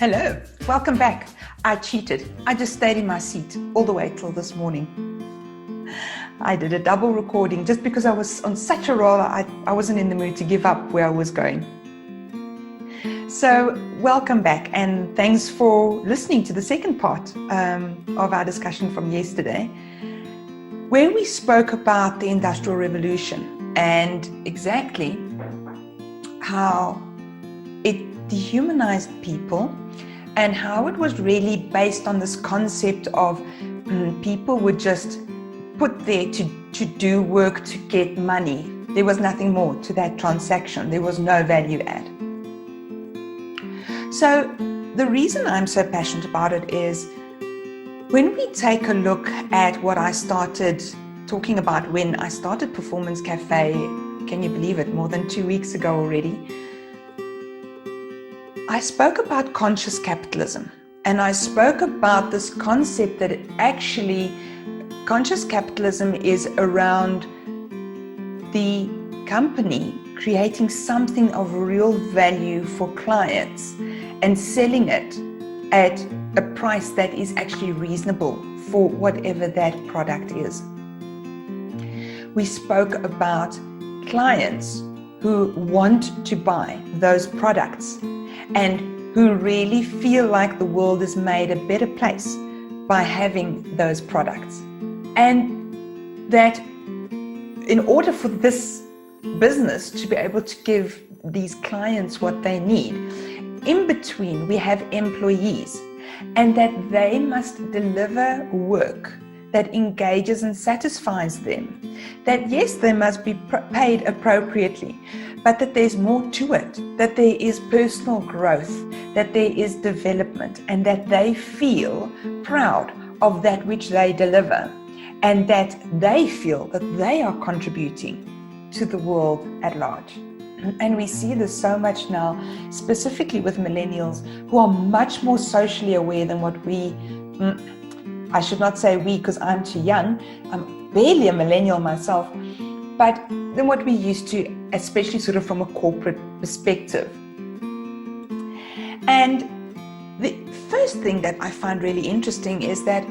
Hello, welcome back. I cheated. I just stayed in my seat all the way till this morning. I did a double recording just because I was on such a roll, I wasn't in the mood to give up where I was going. So welcome back, and thanks for listening to the second part of our discussion from yesterday, where we spoke about the Industrial Revolution and exactly how it dehumanized people and how it was really based on this concept of people were just put there to do work to get money. There was nothing more to that transaction. There was no value add. So the reason I'm so passionate about it is when we take a look at what I started talking about when I started Performance Cafe, can you believe it, more than 2 weeks ago already, I spoke about conscious capitalism, and I spoke about this concept that conscious capitalism is around the company creating something of real value for clients and selling it at a price that is actually reasonable for whatever that product is. We spoke about clients who want to buy those products and who really feel like the world is made a better place by having those products. And that in order for this business to be able to give these clients what they need, in between we have employees, and that they must deliver work that engages and satisfies them. That yes, they must be paid appropriately, but that there's more to it, that there is personal growth, that there is development, and that they feel proud of that which they deliver, and that they feel that they are contributing to the world at large. And we see this so much now, specifically with millennials who are much more socially aware than what I should not say we because I'm too young, I'm barely a millennial myself, but than what we used to, especially sort of from a corporate perspective. And the first thing that I find really interesting is that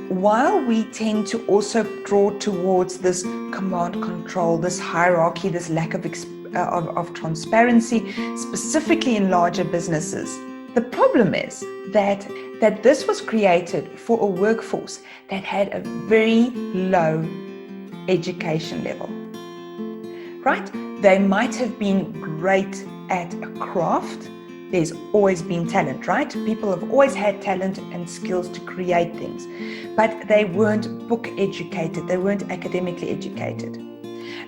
while we tend to also draw towards this command control, this hierarchy, this lack of transparency, specifically in larger businesses, the problem is that this was created for a workforce that had a very low education level, right? They might have been great at a craft. There's always been talent, right? People have always had talent and skills to create things, but they weren't book educated. They weren't academically educated.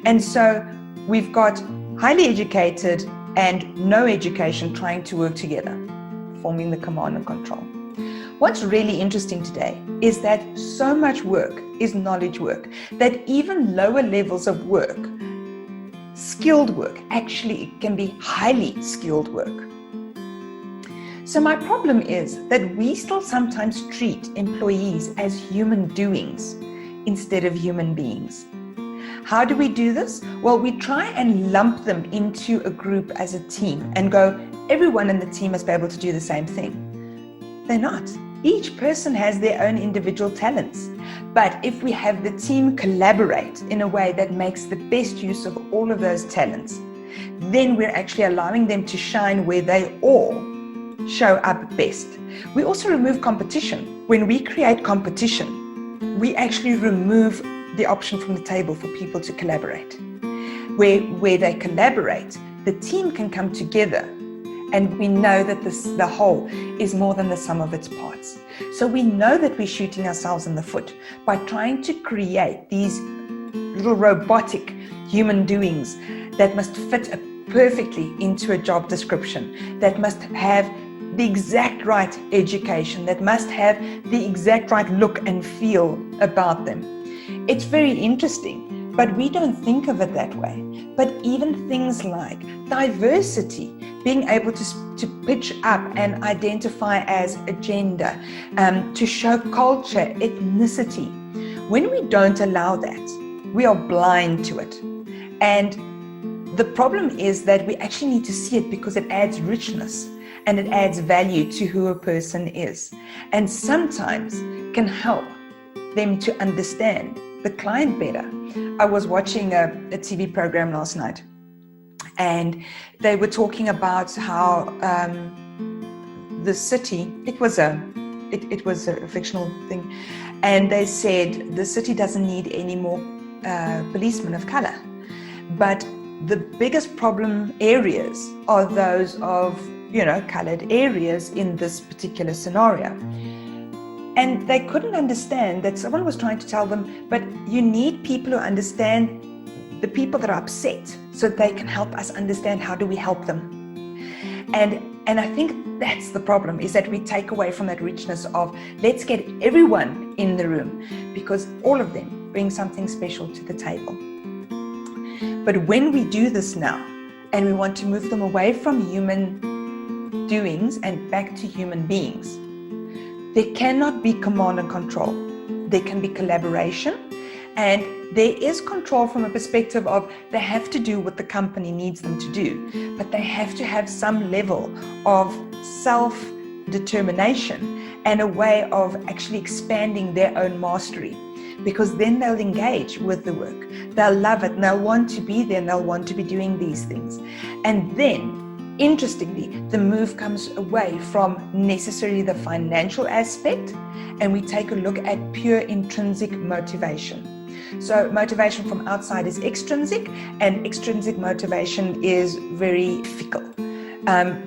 And so we've got highly educated and no education trying to work together, forming the command and control. What's really interesting today is that so much work is knowledge work, that even lower levels of work, skilled work, actually can be highly skilled work. So my problem is that we still sometimes treat employees as human doings instead of human beings. How do we do this? Well, we try and lump them into a group as a team and go, everyone in the team must be able to do the same thing. They're not. Each person has their own individual talents. But if we have the team collaborate in a way that makes the best use of all of those talents, then we're actually allowing them to shine where they all show up best. We also remove competition. When we create competition, we actually remove the option from the table for people to collaborate. Where they collaborate, the team can come together, and we know that the whole is more than the sum of its parts. So we know that we're shooting ourselves in the foot by trying to create these little robotic human doings that must fit perfectly into a job description, that must have the exact right education, that must have the exact right look and feel about them. It's very interesting, but we don't think of it that way. But even things like diversity, being able to pitch up and identify as a gender, to show culture, ethnicity. When we don't allow that, we are blind to it. And the problem is that we actually need to see it because it adds richness and it adds value to who a person is, and sometimes can help them to understand the client better. I was watching a TV program last night, and they were talking about how the city, it was a fictional thing, and they said the city doesn't need any more policemen of color, but the biggest problem areas are those of, colored areas in this particular scenario. And they couldn't understand that someone was trying to tell them, but you need people who understand the people that are upset so they can help us understand how do we help them. And I think that's the problem, is that we take away from that richness of let's get everyone in the room, because all of them bring something special to the table. But when we do this now, and we want to move them away from human doings and back to human beings, there cannot be command and control. There can be collaboration, and there is control from a perspective of they have to do what the company needs them to do, but they have to have some level of self-determination and a way of actually expanding their own mastery, because then they'll engage with the work. They'll love it, and they'll want to be there, and they'll want to be doing these things. And then, interestingly, the move comes away from necessarily the financial aspect, and we take a look at pure intrinsic motivation. So motivation from outside is extrinsic, and extrinsic motivation is very fickle.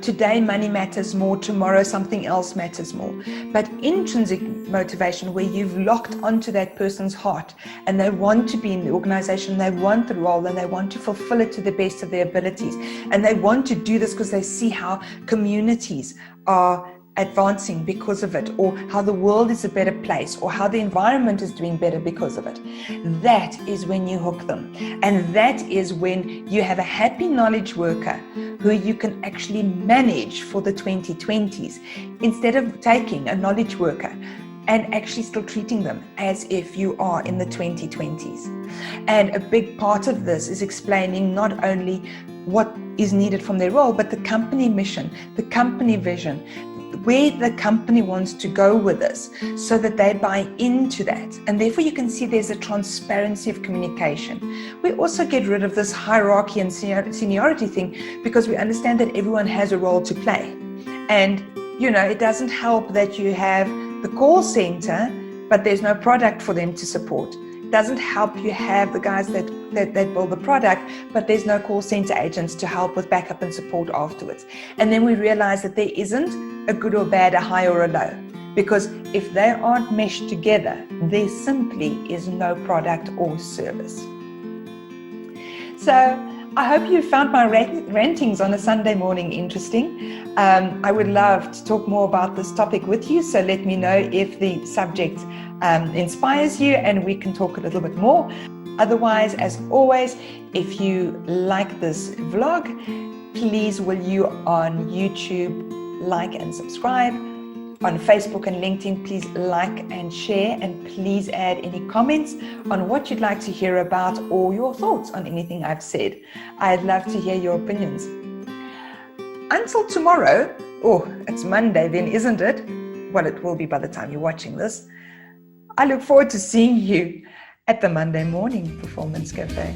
Today money matters more, tomorrow something else matters more. But intrinsic motivation, where you've locked onto that person's heart and they want to be in the organization, they want the role, and they want to fulfill it to the best of their abilities, and they want to do this because they see how communities are advancing because of it, or how the world is a better place, or how the environment is doing better because of it. That is when you hook them. And that is when you have a happy knowledge worker who you can actually manage for the 2020s, instead of taking a knowledge worker and actually still treating them as if you are in the 2020s. And a big part of this is explaining not only what is needed from their role, but the company mission, the company vision, where the company wants to go with this, so that they buy into that. And therefore you can see there's a transparency of communication. We also get rid of this hierarchy and seniority thing, because we understand that everyone has a role to play. And it doesn't help that you have the call center, but there's no product for them to support. It doesn't help you have the guys that build the product, but there's no call center agents to help with backup and support afterwards. And then we realize that there isn't a good or bad, a high or a low, because if they aren't meshed together, there simply is no product or service. So I hope you found my rantings on a Sunday morning interesting. I would love to talk more about this topic with you, so let me know if the subject inspires you, and we can talk a little bit more. Otherwise, as always, if you like this vlog, please will you on YouTube like and subscribe. On Facebook and LinkedIn, please like and share, and please add any comments on what you'd like to hear about, or your thoughts on anything I've said. I'd love to hear your opinions. Until tomorrow, it's Monday then, isn't it? Well, it will be by the time you're watching this. I look forward to seeing you at the Monday Morning Performance Cafe.